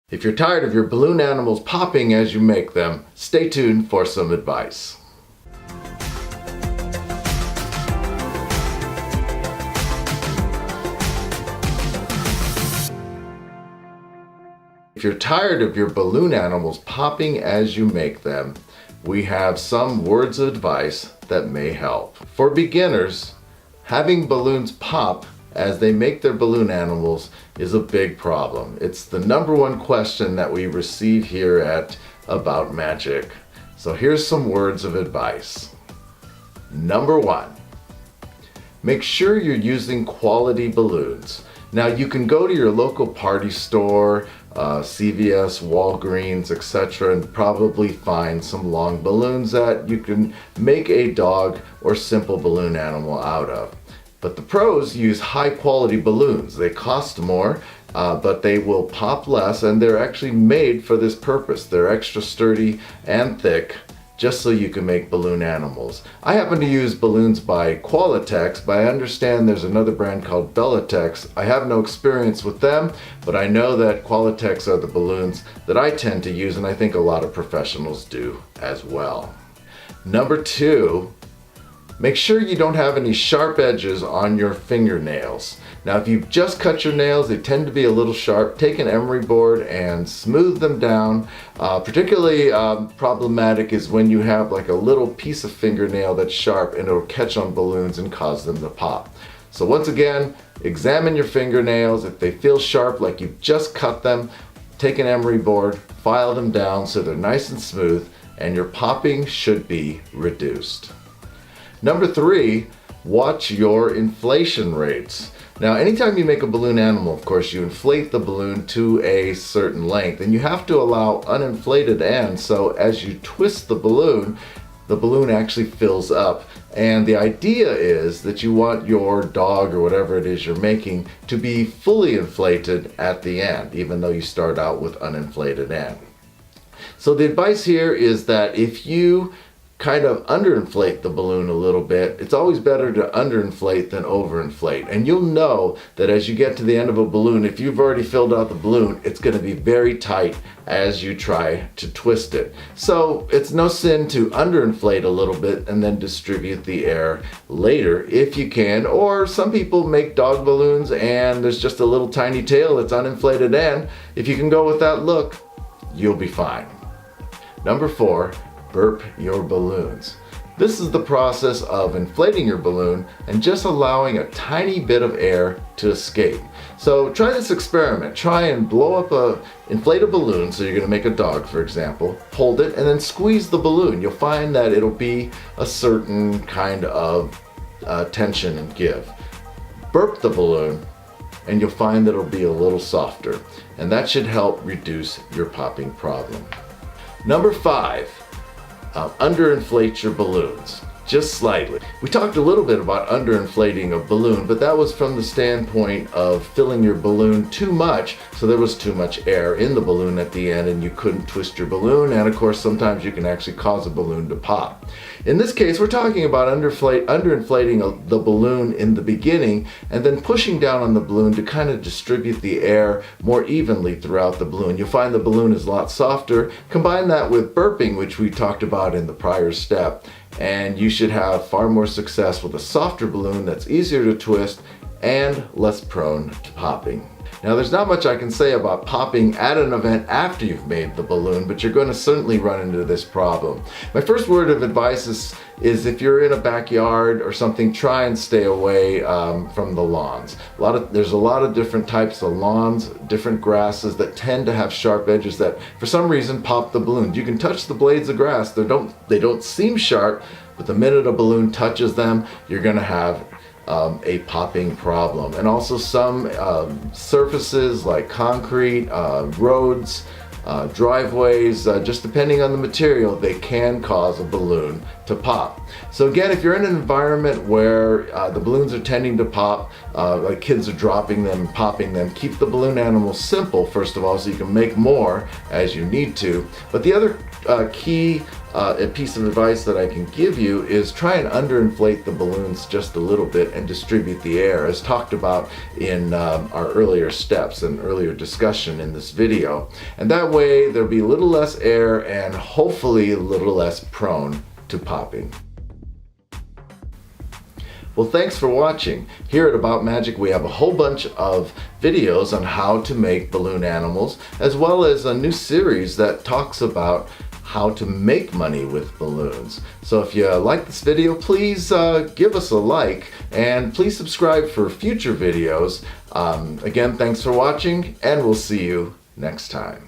If you're tired of your balloon animals popping as you make them, stay tuned for some advice. If you're tired of your balloon animals popping as you make them, we have some words of advice that may help. For beginners, having balloons pop as they make their balloon animals is a big problem. It's the number one question that we receive here at About Magic. So here's some words of advice. Number one, make sure you're using quality balloons. Now you can go to your local party store, CVS, Walgreens, etc., and probably find some long balloons that you can make a dog or simple balloon animal out of. But the pros use high quality balloons. They cost more, but they will pop less, and they're actually made for this purpose. They're extra sturdy and thick, just so you can make balloon animals. I happen to use balloons by Qualitex, but I understand there's another brand called Bellatex. I have no experience with them, but I know that Qualitex are the balloons that I tend to use, and I think a lot of professionals do as well. Number two, make sure you don't have any sharp edges on your fingernails. Now if you've just cut your nails, they tend to be a little sharp. Take an emery board and smooth them down. Particularly problematic is when you have like a little piece of fingernail that's sharp and it'll catch on balloons and cause them to pop. So once again, examine your fingernails. If they feel sharp like you've just cut them, take an emery board, file them down so they're nice and smooth, and your popping should be reduced. Number three, watch your inflation rates. Now, anytime you make a balloon animal, of course, you inflate the balloon to a certain length, and you have to allow uninflated ends, so as you twist the balloon actually fills up. And the idea is that you want your dog or whatever it is you're making to be fully inflated at the end, even though you start out with uninflated end. So the advice here is that if you kind of underinflate the balloon a little bit, it's always better to underinflate than overinflate. And you'll know that as you get to the end of a balloon, if you've already filled out the balloon, it's going to be very tight as you try to twist it. So it's no sin to underinflate a little bit and then distribute the air later if you can. Or some people make dog balloons and there's just a little tiny tail that's uninflated end. If you can go with that look, you'll be fine. Number four, burp your balloons. This is the process of inflating your balloon and just allowing a tiny bit of air to escape. So try this experiment. Try and blow up inflate a balloon, so you're going to make a dog, for example. Hold it and then squeeze the balloon. You'll find that it'll be a certain kind of tension and give. Burp the balloon and you'll find that it'll be a little softer, and that should help reduce your popping problem. Number five, underinflate your balloons, just slightly. We talked a little bit about underinflating a balloon, but that was from the standpoint of filling your balloon too much, so there was too much air in the balloon at the end and you couldn't twist your balloon, and of course sometimes you can actually cause a balloon to pop. In this case, we're talking about underinflating the balloon in the beginning and then pushing down on the balloon to kind of distribute the air more evenly throughout the balloon. You'll find the balloon is a lot softer. Combine that with burping, which we talked about in the prior step, and you should have far more success with a softer balloon that's easier to twist and less prone to popping. Now, there's not much I can say about popping at an event after you've made the balloon, but you're going to certainly run into this problem. My first word of advice is if you're in a backyard or something, try and stay away from the lawns. There's a lot of different types of lawns, different grasses that tend to have sharp edges that for some reason pop the balloon. You can touch the blades of grass, they don't seem sharp, but the minute a balloon touches them, you're going to have a popping problem. And also some surfaces like concrete, roads, driveways, just depending on the material, they can cause a balloon to pop. So again, if you're in an environment where the balloons are tending to pop, like kids are dropping them, popping them, keep the balloon animals simple, first of all, so you can make more as you need to. But the other key a piece of advice that I can give you is try and underinflate the balloons just a little bit and distribute the air, as talked about in our earlier steps and earlier discussion in this video. And that way there'll be a little less air and hopefully a little less prone to popping. Well, thanks for watching. Here at About Magic we have a whole bunch of videos on how to make balloon animals, as well as a new series that talks about how to make money with balloons. So if you like this video, please give us a like and please subscribe for future videos. Again, thanks for watching and we'll see you next time.